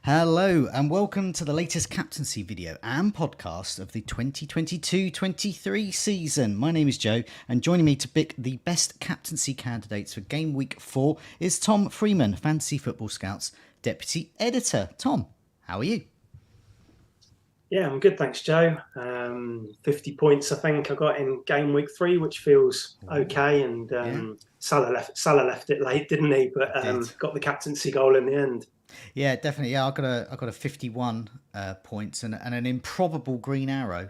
Hello and welcome to the latest captaincy video and podcast of the 2022-23 season. My name is Joe and joining me to pick the best captaincy candidates for Game Week 4 is Tom Freeman, Fantasy Football Scouts Deputy Editor. Tom, how are you? Yeah, I'm good, thanks, Joe. 50 points, I think I got in Game Week 3, which feels okay. And Salah left it late, didn't he? But got the captaincy goal in the end. Yeah, definitely. Yeah, I got a 51 points and an improbable green arrow,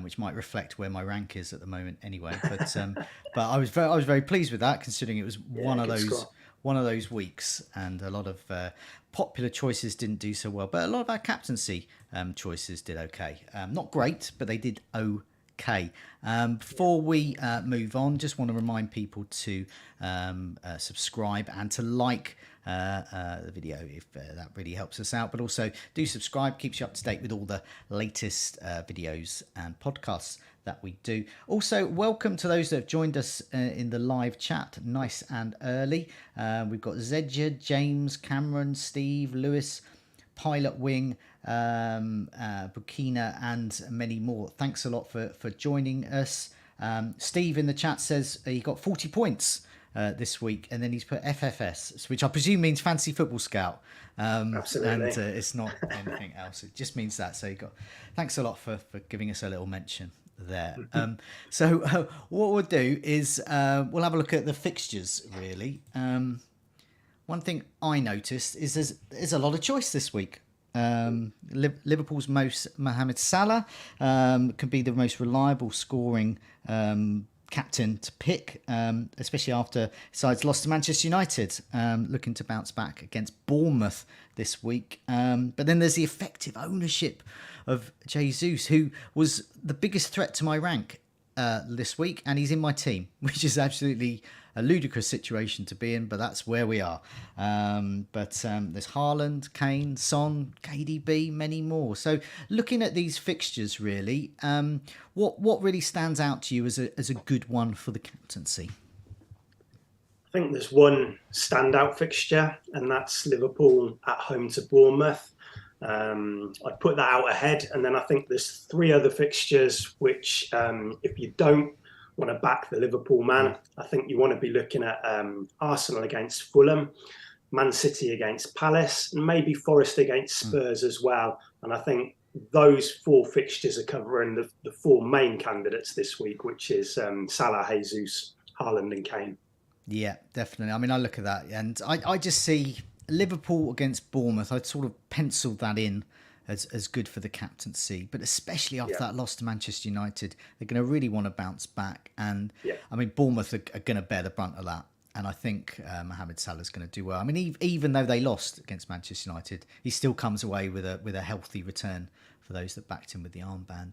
which might reflect where my rank is at the moment. Anyway, but I was very pleased with that, considering it was one of those weeks, and a lot of popular choices didn't do so well, but a lot of our captaincy choices did okay. Not great, but they did okay. Before we move on, just want to remind people to subscribe and to like the video if that really helps us out, but also do subscribe, keeps you up to date with all the latest videos and podcasts that we do. Also, welcome to those that have joined us in the live chat nice and early. We've got Zedja, James, Cameron, Steve, Lewis, Pilot Wing, Burkina, and many more. Thanks a lot for joining us. Steve in the chat says he got 40 points this week, and then he's put FFS, which I presume means Fantasy Football Scout. Absolutely. And it's not anything else. It just means that. So thanks a lot for giving us a little mention there. So what we'll do is we'll have a look at the fixtures, really. One thing I noticed is there's a lot of choice this week. Liverpool's Mohamed Salah can be the most reliable scoring captain to pick, especially after sides lost to Manchester United, looking to bounce back against Bournemouth this week. But then there's the effective ownership of Jesus, who was the biggest threat to my rank this week, and he's in my team, which is absolutely a ludicrous situation to be in, but that's where we are. But there's Haaland, Kane, Son, KDB, many more. So looking at these fixtures, really, what really stands out to you as a good one for the captaincy? I think there's one standout fixture, and that's Liverpool at home to Bournemouth. I'd put that out ahead, and then I think there's three other fixtures which, if you don't want to back the Liverpool man, I think you want to be looking at Arsenal against Fulham, Man City against Palace, and maybe Forest against Spurs as well. And I think those four fixtures are covering the four main candidates this week, which is Salah, Jesus, Haaland and Kane. Yeah, definitely. I mean, I look at that and I just see Liverpool against Bournemouth. I'd sort of penciled that in as good for the captaincy, but especially after that loss to Manchester United, they're going to really want to bounce back. And I mean, Bournemouth are going to bear the brunt of that. And I think Mohamed Salah is going to do well. I mean, even though they lost against Manchester United, he still comes away with a healthy return for those that backed him with the armband.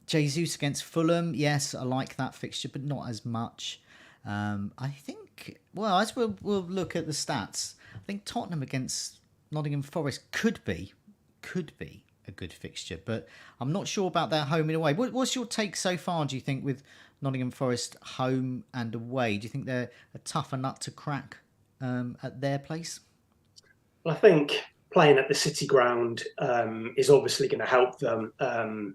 Jesus against Fulham, yes, I like that fixture, but not as much. I think, well, as we'll look at the stats, I think Tottenham against Nottingham Forest could be a good fixture, but I'm not sure about their home and away. What's your take so far, do you think, with Nottingham Forest home and away? Do you think they're a tougher nut to crack at their place? Well, I think playing at the City ground is obviously going to help them.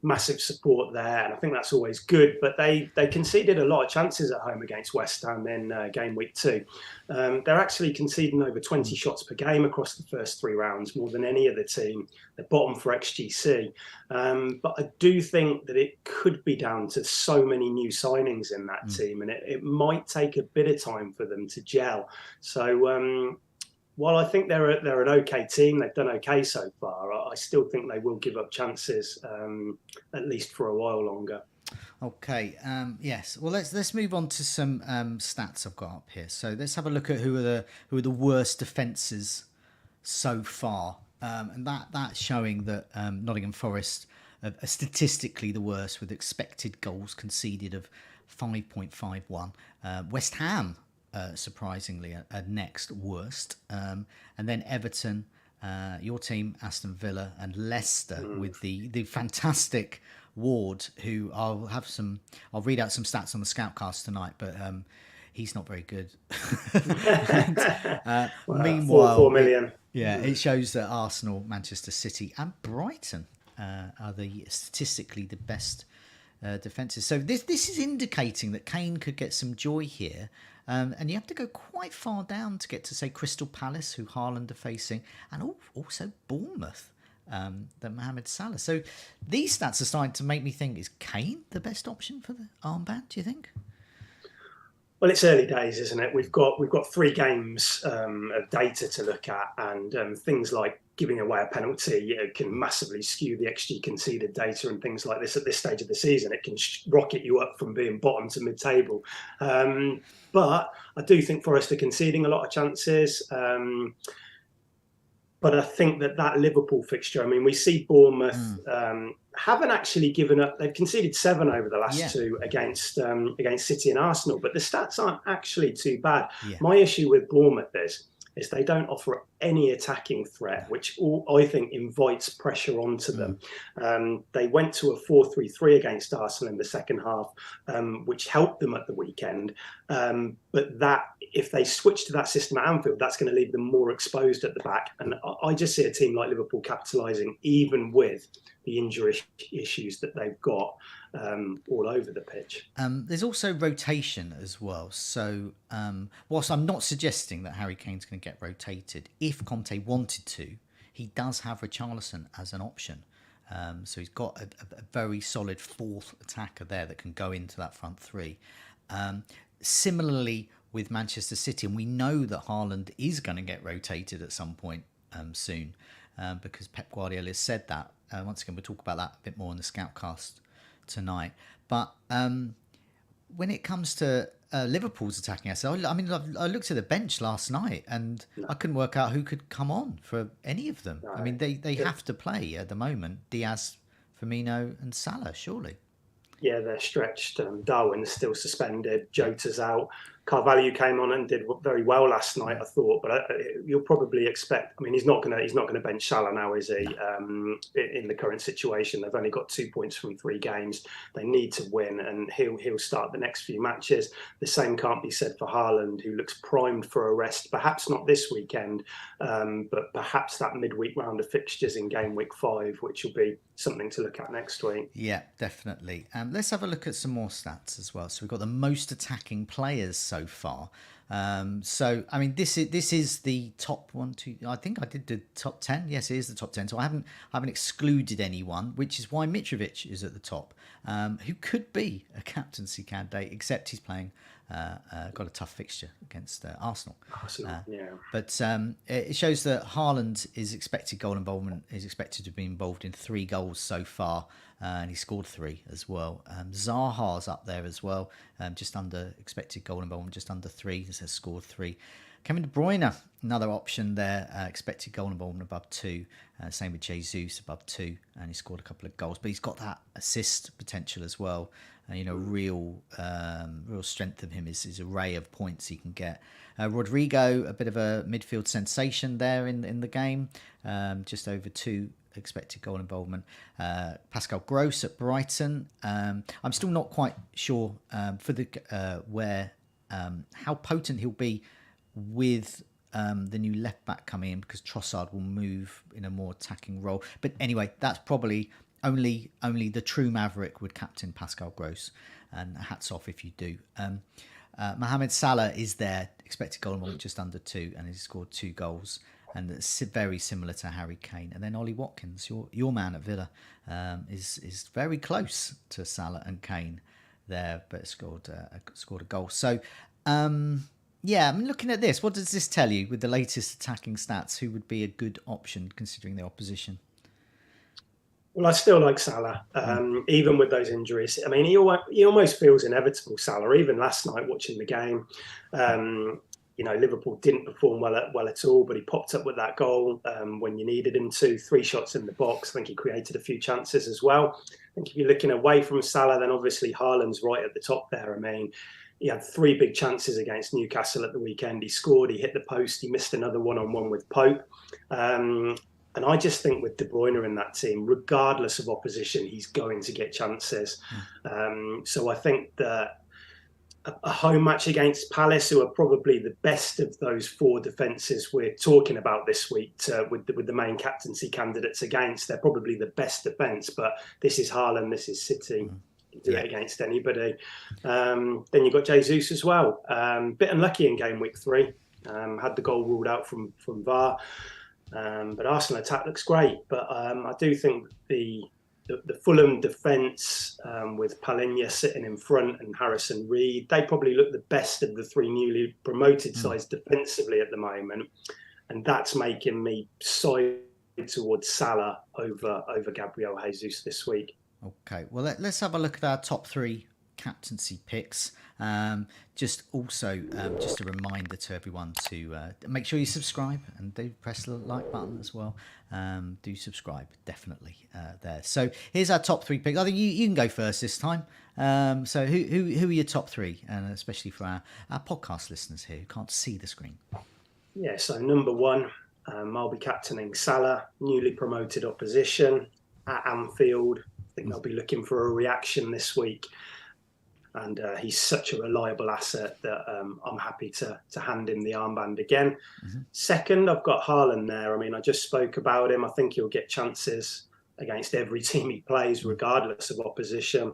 Massive support there, and I think that's always good. But they conceded a lot of chances at home against West Ham in Game Week 2. They're actually conceding over 20 shots per game across the first three rounds, more than any other team. They're bottom for XGC. But I do think that it could be down to so many new signings in that team, and it might take a bit of time for them to gel. So while I think they're an okay team, they've done okay so far, I still think they will give up chances, at least for a while longer. Okay. Yes. Well, let's move on to some stats I've got up here. So let's have a look at who are the worst defences so far, and that's showing that Nottingham Forest are statistically the worst, with expected goals conceded of 5.51. West Ham, surprisingly, are next worst, and then Everton, your team, Aston Villa, and Leicester with the fantastic Ward, who I'll read out some stats on the Scoutcast tonight, but he's not very good. And, Well, meanwhile, 4 million. it shows that Arsenal, Manchester City, and Brighton are statistically the best defences. So this is indicating that Kane could get some joy here. And you have to go quite far down to get to, say, Crystal Palace, who Haaland are facing, and also Bournemouth, that Mohamed Salah. So these stats are starting to make me think, is Kane the best option for the armband, do you think? Well, it's early days, isn't it? We've got 3 games of data to look at, and things like giving away a penalty can massively skew the XG conceded data and things like this at this stage of the season. It can rocket you up from being bottom to mid-table. But I do think Forest are conceding a lot of chances. But I think that Liverpool fixture, I mean, we see Bournemouth haven't actually given up. They've conceded 7 over the last 2 against City and Arsenal, but the stats aren't actually too bad. Yeah. My issue with Bournemouth is they don't offer any attacking threat, which I think invites pressure onto them. They went to a 4-3-3 against Arsenal in the second half, which helped them at the weekend. But that, if they switch to that system at Anfield, that's going to leave them more exposed at the back. And I just see a team like Liverpool capitalising, even with the injury issues that they've got all over the pitch. There's also rotation as well. So whilst I'm not suggesting that Harry Kane's going to get rotated, if Conte wanted to, he does have Richarlison as an option. So he's got a very solid 4th attacker there that can go into that front 3. Similarly with Manchester City, and we know that Haaland is going to get rotated at some point soon, because Pep Guardiola has said that. Once again, we'll talk about that a bit more in the Scoutcast tonight. But when it comes to Liverpool's attacking asset, I mean, I looked at the bench last night and I couldn't work out who could come on for any of them. I mean, they have to play at the moment. Diaz, Firmino and Salah, surely. Yeah, they're stretched. Darwin's still suspended. Jota's out. Carvalho came on and did very well last night, I thought. But you'll probably expect. I mean, he's not going to bench Salah now, is he? In the current situation, they've only got 2 points from 3 games. They need to win, and he'll start the next few matches. The same can't be said for Haaland, who looks primed for a rest. Perhaps not this weekend, but perhaps that midweek round of fixtures in game week 5, which will be something to look at next week. Yeah, definitely. Let's have a look at some more stats as well. So we've got the most attacking players so far. So I mean, this is the top 1, 2. I think I did the top 10. Yes, it is the top 10. So I haven't excluded anyone, which is why Mitrovic is at the top, who could be a captaincy candidate, except he's playing. Got a tough fixture against Arsenal. Yeah. But it shows that Haaland is expected goal involvement is expected to be involved in 3 goals so far, and he scored 3 as well. Zaha's up there as well, just under expected goal involvement, just under 3. He has scored 3. Kevin De Bruyne, another option there, expected goal involvement above 2. Same with Jesus, above 2, and he scored a couple of goals. But he's got that assist potential as well. Real strength of him is his array of points he can get. Rodrigo, a bit of a midfield sensation there in the game, just over 2 expected goal involvement. Pascal Gross at Brighton. I'm still not quite sure for the how potent he'll be with the new left back coming in, because Trossard will move in a more attacking role. But anyway, that's probably only the true maverick would captain Pascal Gross, and hats off if you do. Mohamed Salah is there, expected goal involvement just under 2, and he's scored 2 goals, and it's very similar to Harry Kane. And then Ollie Watkins, your man at Villa, is very close to Salah and Kane there, but scored a goal. So yeah, I mean, looking at this, what does this tell you with the latest attacking stats? Who would be a good option considering the opposition? Well, I still like Salah, even with those injuries. I mean, he almost feels inevitable, Salah. Even last night, watching the game, Liverpool didn't perform well at all, but he popped up with that goal when you needed him to. 3 shots in the box. I think he created a few chances as well. I think if you're looking away from Salah, then obviously Haaland's right at the top there. I mean, he had 3 big chances against Newcastle at the weekend. He scored, he hit the post, he missed another one-on-one with Pope. And I just think with De Bruyne in that team, regardless of opposition, he's going to get chances. So I think that a home match against Palace, who are probably the best of those 4 defences we're talking about this week, with the main captaincy candidates against. They're probably the best defence, but this is Haaland, this is City. Do it against anybody. Then you've got Jesus as well. Bit unlucky in game week 3. Had the goal ruled out from VAR. But Arsenal attack looks great. But I do think the Fulham defence, with Palhinha sitting in front and Harrison Reed, they probably look the best of the 3 newly promoted sides defensively at the moment. And that's making me side towards Salah over Gabriel Jesus this week. Okay, well, let's have a look at our top 3 captaincy picks. Just a reminder to everyone to make sure you subscribe and do press the like button as well. Do subscribe, definitely there. So here's our top 3 picks. I think you can go first this time. So who are your top 3, and especially for our podcast listeners here who can't see the screen? Yeah, so number 1, I'll be captaining Salah, newly promoted opposition at Anfield. I think they'll be looking for a reaction this week. And he's such a reliable asset that I'm happy to hand him the armband again. Second, I've got Haaland there. I mean, I just spoke about him. I think he'll get chances against every team he plays, regardless of opposition.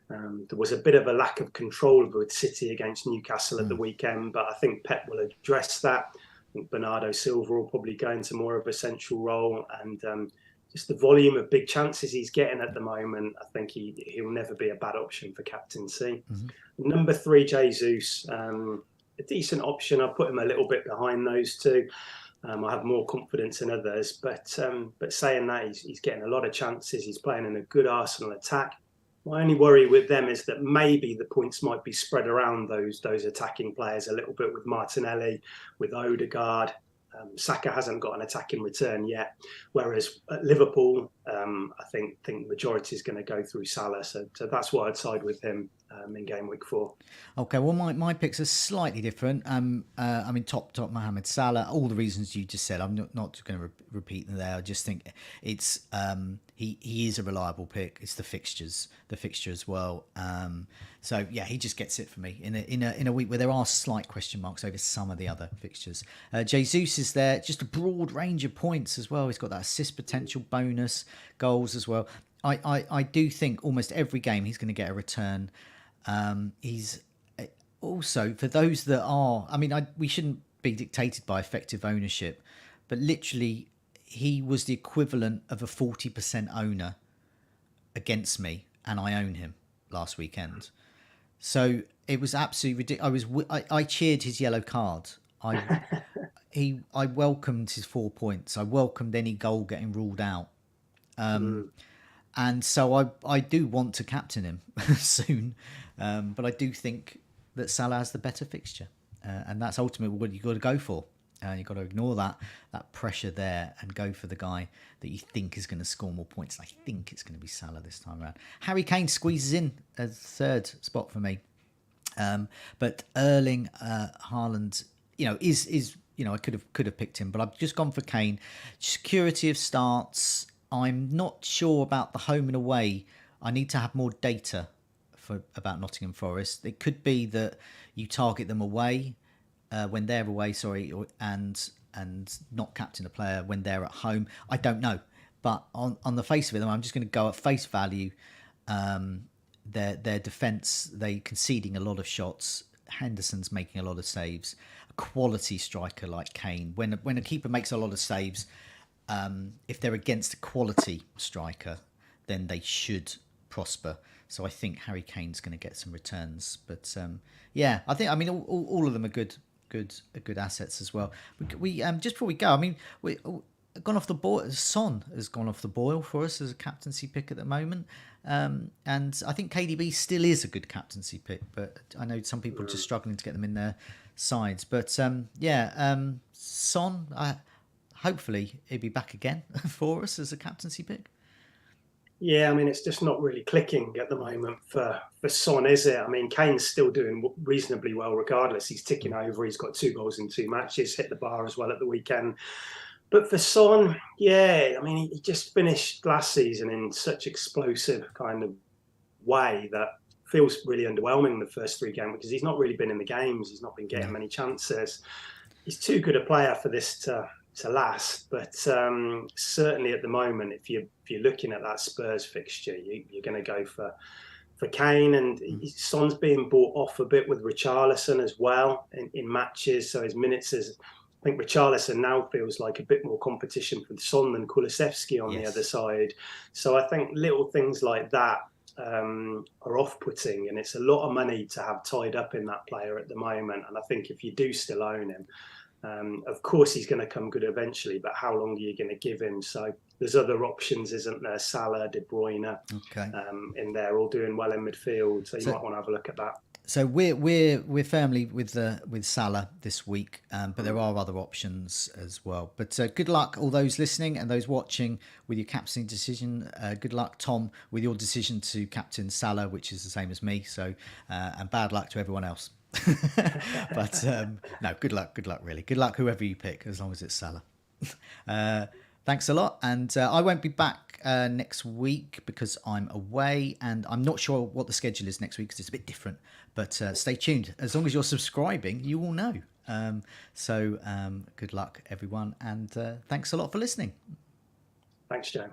There was a bit of a lack of control with City against Newcastle at the weekend, but I think Pep will address that. I think Bernardo Silva will probably go into more of a central role, and just the volume of big chances he's getting at the moment, I think he'll never be a bad option for captaincy. Number 3, Jesus, a decent option. I'll put him a little bit behind those 2. I have more confidence in others, but saying that, he's getting a lot of chances. He's playing in a good Arsenal attack. My only worry with them is that maybe the points might be spread around those attacking players a little bit, with Martinelli, with Odegaard. Saka hasn't got an attacking return yet, whereas at Liverpool, I think the majority is going to go through Salah. So that's why I'd side with him in game week 4. Okay, well, my picks are slightly different. I mean, top Mohamed Salah. All the reasons you just said, I'm not going to repeat them there. I just think it's he is a reliable pick. It's the fixture as well. So yeah, he just gets it for me in a week where there are slight question marks over some of the other fixtures. Jesus is there, just a broad range of points as well. He's got that assist potential, bonus goals as well. I do think almost every game he's going to get a return. He's also, for those that are, I mean, we shouldn't be dictated by effective ownership, but literally he was the equivalent of a 40% owner against me, and I own him last weekend. So it was absolutely ridiculous. I cheered his yellow card. I welcomed his 4 points. I welcomed any goal getting ruled out. And so I do want to captain him soon. But I do think that Salah has the better fixture. And that's ultimately what you've got to go for. You've got to ignore that pressure there and go for the guy that you think is going to score more points. I think it's going to be Salah this time around. Harry Kane squeezes in a 3rd spot for me. But Erling Haaland, is I could have picked him, but I've just gone for Kane. Security of starts. I'm not sure about the home and away. I need to have more data about Nottingham Forest. It could be that you target them away when they're away, and not captain a player when they're at home. I don't know, but on the face of it, I'm just going to go at face value. Their defence, they conceding a lot of shots. Henderson's making a lot of saves. A quality striker like Kane. When a keeper makes a lot of saves, if they're against a quality striker, then they should prosper. So I think Harry Kane's going to get some returns. But I mean all of them are good assets as well. We just before we go, I mean we gone off the boil. Son has gone off the boil for us as a captaincy pick at the moment. And I think KDB still is a good captaincy pick, but I know some people are just struggling to get them in their sides. But Son, hopefully he'll be back again for us as a captaincy pick. Yeah, I mean, it's just not really clicking at the moment for Son, is it? I mean, Kane's still doing reasonably well regardless. He's ticking over. He's got 2 goals in 2 matches, hit the bar as well at the weekend. But for Son, I mean, he just finished last season in such explosive kind of way that feels really underwhelming the first 3 games because he's not really been in the games. He's not been getting many chances. He's too good a player for this to last. But certainly at the moment, if you're looking at that Spurs fixture, you're going to go for Kane, and Son's being bought off a bit with Richarlison as well in matches. So his minutes is, I think Richarlison now feels like a bit more competition for Son than Kulusevski on the other side. So I think little things like that are off-putting, and it's a lot of money to have tied up in that player at the moment. And I think if you do still own him, of course he's going to come good eventually, but how long are you going to give him? So there's other options, isn't there? Salah, De Bruyne, in there, all doing well in midfield. So you might want to have a look at that. So we're firmly with Salah this week, but there are other options as well. But good luck all those listening and those watching with your captaining decision. Good luck, Tom, with your decision to captain Salah, which is the same as me. So and bad luck to everyone else. But no, good luck, really. Good luck whoever you pick, as long as it's Salah. Thanks a lot, and I won't be back next week because I'm away, and I'm not sure what the schedule is next week because it's a bit different, but stay tuned. As long as you're subscribing, you will know. So good luck, everyone, and thanks a lot for listening. Thanks, Joe.